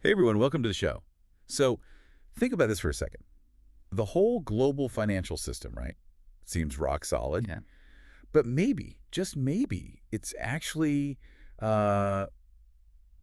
Hey everyone, welcome to the show. So, think about this for a second. The whole global financial system, right? Seems rock solid. Yeah. But maybe, just maybe, it's actually uh,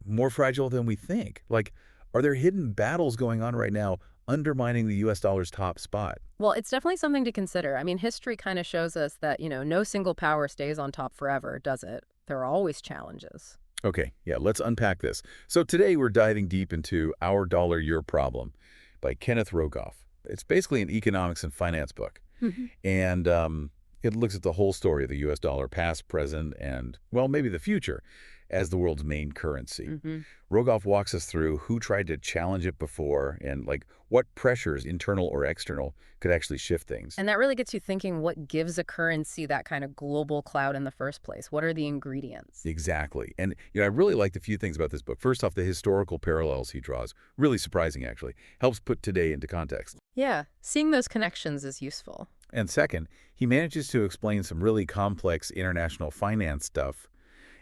more fragile than we think. Like, are there hidden battles going on right now undermining the U.S. dollar's top spot? Well, it's definitely something to consider. I mean, history kind of shows us that, no single power stays on top forever, does it? There are always challenges. Okay, yeah, let's unpack this. So today we're diving deep into Our Dollar, Your Problem by Kenneth Rogoff. It's basically an economics and finance book. Mhm. And it looks at the whole story of the U.S. dollar, past, present, and, well, maybe the future, as the world's main currency. hmm Rogoff walks us through who tried to challenge it before and, like, what pressures, internal or external, could actually shift things. And that really gets you thinking, what gives a currency that kind of global clout in the first place? What are the ingredients? Exactly. And, I really liked a few things about this book. First off, the historical parallels he draws. Really surprising, actually. Helps put today into context. Yeah, seeing those connections is useful. And second, he manages to explain some really complex international finance stuff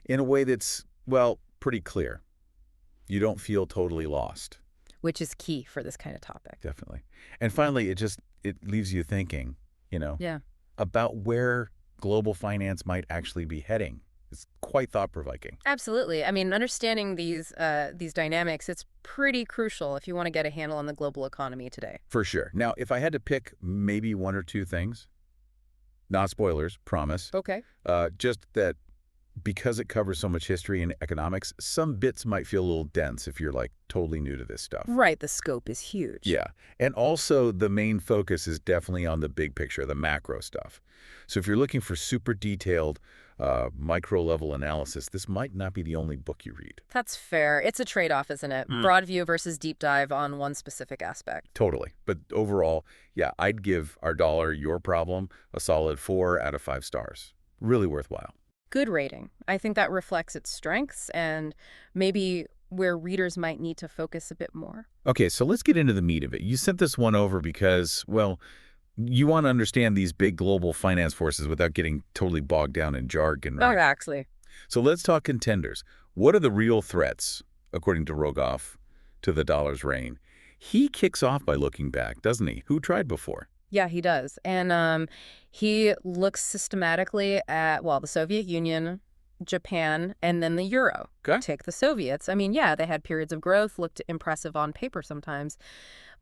in a way that's, well, pretty clear. You don't feel totally lost. Which is key for this kind of topic. Definitely. And finally, it leaves you thinking, Yeah. about where global finance might actually be heading. It's quite thought-provoking. Absolutely. I mean, understanding these dynamics, it's pretty crucial if you want to get a handle on the global economy today. For sure. Now, if I had to pick maybe one or two things, not spoilers, promise, Okay. just that because it covers so much history and economics, some bits might feel a little dense if you're, like, totally new to this stuff. Right, the scope is huge. Yeah. And also, the main focus is definitely on the big picture, the macro stuff. So if you're looking for super detailed, micro-level analysis, this might not be the only book you read. That's fair. It's a trade-off, isn't it? Broad view versus deep dive on one specific aspect. Totally. But overall, yeah, I'd give Our Dollar, Your Problem a solid 4 out of 5 stars. Really worthwhile. Good rating. I think that reflects its strengths and maybe where readers might need to focus a bit more. Okay, so let's get into the meat of it. You sent this one over because, well, you want to understand these big global finance forces without getting totally bogged down in jargon, Oh, right? actually. So let's talk contenders. What are the real threats, according to Rogoff, to the dollar's reign? He kicks off by looking back, doesn't he? Who tried before? Yeah, he does. And he looks systematically at, well, the Soviet Union, Japan, and then the euro. Okay. Take the Soviets. I mean, yeah, they had periods of growth, looked impressive on paper sometimes.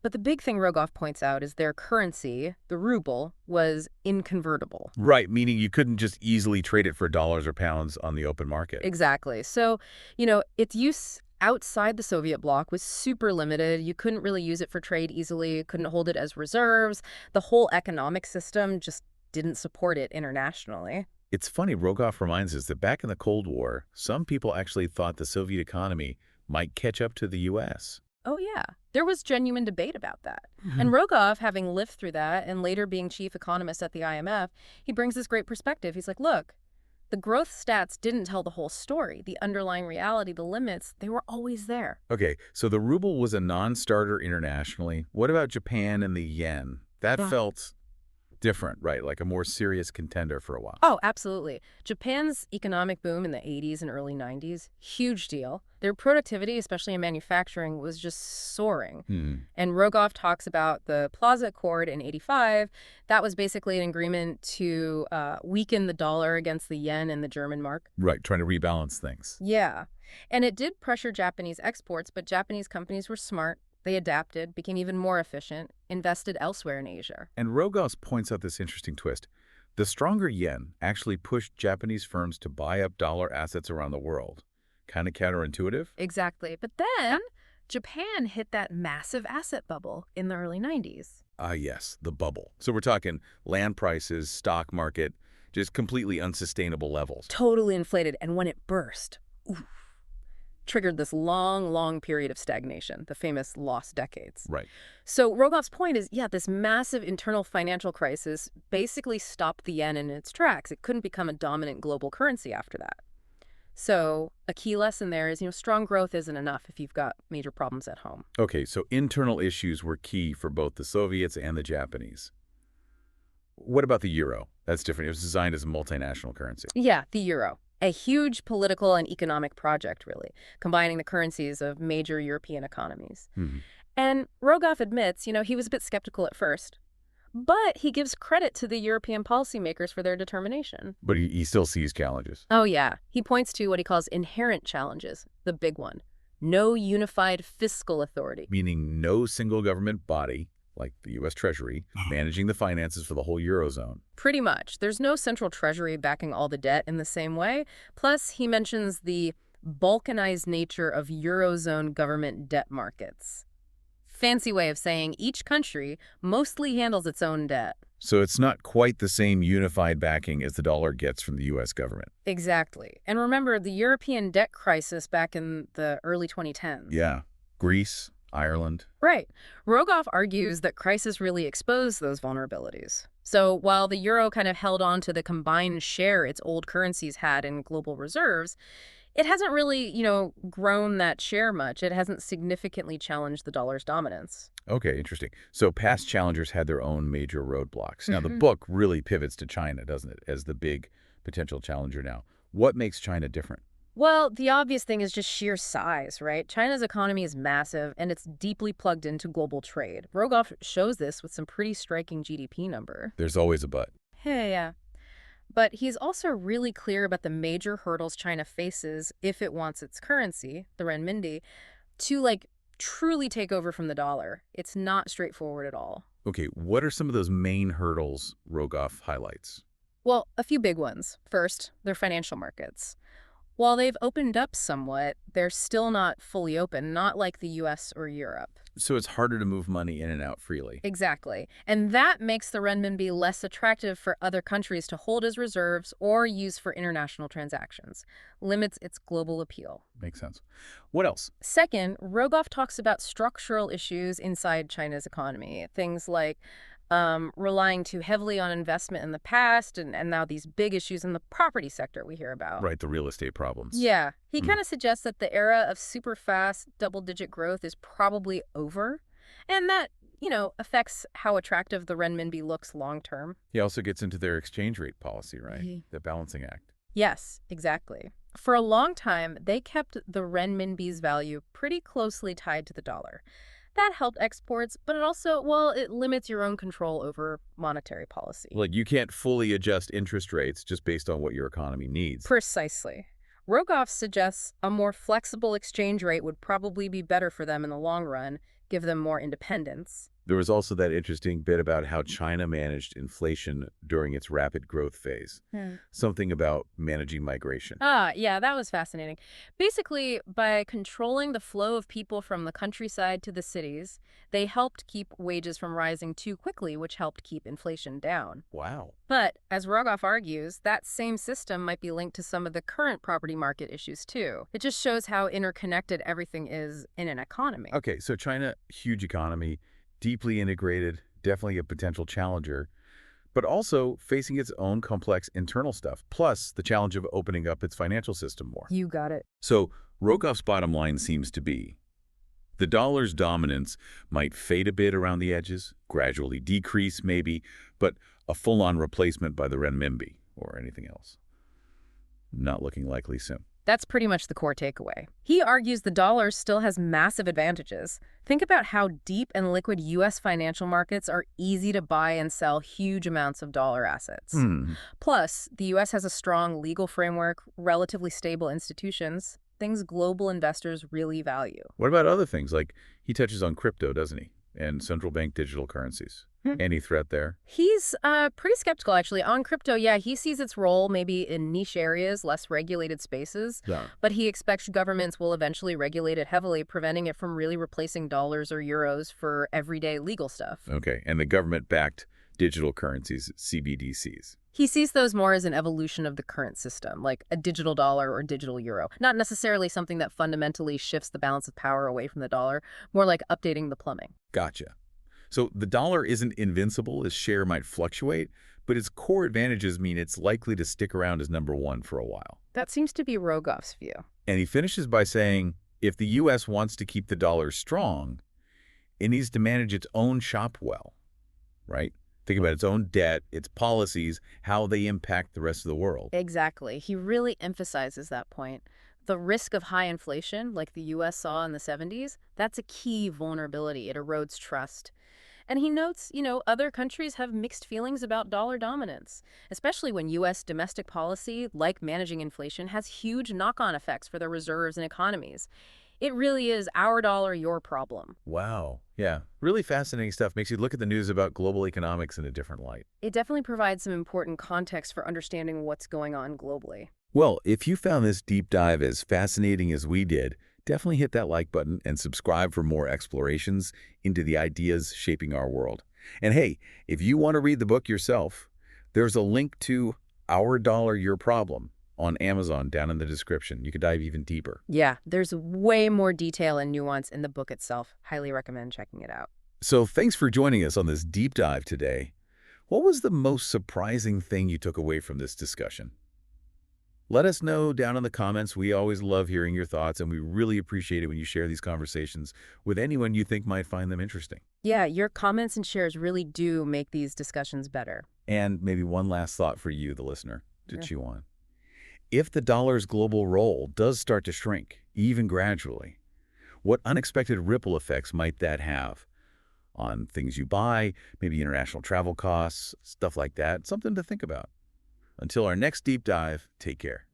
But the big thing Rogoff points out is their currency, the ruble, was inconvertible. Right, meaning you couldn't just easily trade it for dollars or pounds on the open market. Exactly. So, its use outside the Soviet bloc was super limited. You couldn't really use it for trade easily, couldn't hold it as reserves. The whole economic system just didn't support it internationally. It's funny, Rogoff reminds us that back in the Cold War, some people actually thought the Soviet economy might catch up to the U.S. Oh, yeah. There was genuine debate about that. And Rogoff, having lived through that and later being chief economist at the IMF, he brings this great perspective. He's like, look, the growth stats didn't tell the whole story. The underlying reality, the limits, they were always there. Okay, so the ruble was a non-starter internationally. What about Japan and the yen? That Yeah. felt different, right? Like a more serious contender for a while. Oh, absolutely. Japan's economic boom in the 80s and early 90s, huge deal. Their productivity, especially in manufacturing, was just soaring. And Rogoff talks about the Plaza Accord in 85. That was basically an agreement to weaken the dollar against the yen and the German mark. Right, trying to rebalance things. Yeah. And it did pressure Japanese exports, but Japanese companies were smart. They adapted, became even more efficient, invested elsewhere in Asia. And Rogoff points out this interesting twist. The stronger yen actually pushed Japanese firms to buy up dollar assets around the world. Kind of counterintuitive? Exactly. But then Japan hit that massive asset bubble in the early 90s. Ah, yes, the bubble. So we're talking land prices, stock market, just completely unsustainable levels. Totally inflated. And when it burst, oof, triggered this long period of stagnation, the famous lost decades. Right. So Rogoff's point is, yeah, this massive internal financial crisis basically stopped the yen in its tracks. It couldn't become a dominant global currency after that. So a key lesson there is, strong growth isn't enough if you've got major problems at home. Okay, so internal issues were key for both the Soviets and the Japanese. What about the euro? That's different. It was designed as a multinational currency. Yeah, the euro. A huge political and economic project, really, combining the currencies of major European economies. Hmm. And Rogoff admits, he was a bit skeptical at first, but he gives credit to the European policymakers for their determination. But he still sees challenges. Oh, yeah. He points to what he calls inherent challenges, the big one. No unified fiscal authority. Meaning no single government body, like the U.S. Treasury, managing the finances for the whole Eurozone. Pretty much. There's no central treasury backing all the debt in the same way. Plus, he mentions the balkanized nature of Eurozone government debt markets. Fancy way of saying each country mostly handles its own debt. So it's not quite the same unified backing as the dollar gets from the U.S. government. Exactly. And remember, the European debt crisis back in the early 2010s. Yeah. Greece, Ireland. Right. Rogoff argues that crisis really exposed those vulnerabilities. So while the euro kind of held on to the combined share its old currencies had in global reserves, it hasn't really, grown that share much. It hasn't significantly challenged the dollar's dominance. Okay, interesting. So past challengers had their own major roadblocks. Now, the book really pivots to China, doesn't it, as the big potential challenger now. What makes China different? Well, the obvious thing is just sheer size, right? China's economy is massive, and it's deeply plugged into global trade. Rogoff shows this with some pretty striking GDP number. There's always a but. Yeah. But he's also really clear about the major hurdles China faces if it wants its currency, the renminbi, to, truly take over from the dollar. It's not straightforward at all. Okay, what are some of those main hurdles Rogoff highlights? Well, a few big ones. First, their financial markets. While they've opened up somewhat, they're still not fully open, not like the US or Europe. So it's harder to move money in and out freely. Exactly. And that makes the renminbi less attractive for other countries to hold as reserves or use for international transactions. Limits its global appeal. Makes sense. What else? Second, Rogoff talks about structural issues inside China's economy. Things like relying too heavily on investment in the past and now these big issues in the property sector we hear about. Right, the real estate problems. Yeah. He kind of suggests that the era of super fast double-digit growth is probably over, and that, affects how attractive the renminbi looks long-term. He also gets into their exchange rate policy, right? The balancing act. Yes, exactly. For a long time, they kept the renminbi's value pretty closely tied to the dollar. That helped exports, but it also, it limits your own control over monetary policy. Like, you can't fully adjust interest rates just based on what your economy needs. Precisely. Rogoff suggests a more flexible exchange rate would probably be better for them in the long run, give them more independence. There was also that interesting bit about how China managed inflation during its rapid growth phase. Something about managing migration. Yeah, that was fascinating. Basically, by controlling the flow of people from the countryside to the cities, they helped keep wages from rising too quickly, which helped keep inflation down. Wow. But, as Rogoff argues, that same system might be linked to some of the current property market issues, too. It just shows how interconnected everything is in an economy. Okay, so China, huge economy, deeply integrated, definitely a potential challenger, but also facing its own complex internal stuff, plus the challenge of opening up its financial system more. You got it. So Rogoff's bottom line seems to be, the dollar's dominance might fade a bit around the edges, gradually decrease maybe, but a full-on replacement by the renminbi or anything else, not looking likely soon. That's pretty much the core takeaway. He argues the dollar still has massive advantages. Think about how deep and liquid U.S. financial markets are easy to buy and sell huge amounts of dollar assets. Plus, the U.S. has a strong legal framework, relatively stable institutions, things global investors really value. What about other things? Like, he touches on crypto, doesn't he? And central bank digital currencies. Any threat there? He's pretty skeptical, actually. On crypto, yeah, he sees its role maybe in niche areas, less regulated spaces. Yeah. But he expects governments will eventually regulate it heavily, preventing it from really replacing dollars or euros for everyday legal stuff. Okay, and the government-backed digital currencies, CBDCs. He sees those more as an evolution of the current system, like a digital dollar or digital euro. Not necessarily something that fundamentally shifts the balance of power away from the dollar, more like updating the plumbing. Gotcha. So the dollar isn't invincible, its share might fluctuate, but its core advantages mean it's likely to stick around as number one for a while. That seems to be Rogoff's view. And he finishes by saying, if the U.S. wants to keep the dollar strong, it needs to manage its own shop well, right? Think about its own debt, its policies, how they impact the rest of the world. Exactly. He really emphasizes that point. The risk of high inflation, like the U.S. saw in the 70s, that's a key vulnerability. It erodes trust. And he notes, other countries have mixed feelings about dollar dominance, especially when U.S. domestic policy, like managing inflation, has huge knock-on effects for their reserves and economies. It really is our dollar, your problem. Wow. Yeah. Really fascinating stuff. Makes you look at the news about global economics in a different light. It definitely provides some important context for understanding what's going on globally. Well, if you found this deep dive as fascinating as we did, definitely hit that like button and subscribe for more explorations into the ideas shaping our world. And hey, if you want to read the book yourself, there's a link to Our Dollar, Your Problem on Amazon down in the description. You could dive even deeper. Yeah, there's way more detail and nuance in the book itself. Highly recommend checking it out. So thanks for joining us on this deep dive today. What was the most surprising thing you took away from this discussion? Let us know down in the comments. We always love hearing your thoughts, and we really appreciate it when you share these conversations with anyone you think might find them interesting. Yeah, your comments and shares really do make these discussions better. And maybe one last thought for you, the listener, to Yeah. chew on. If the dollar's global role does start to shrink, even gradually, what unexpected ripple effects might that have on things you buy, maybe international travel costs, stuff like that? Something to think about. Until our next deep dive, take care.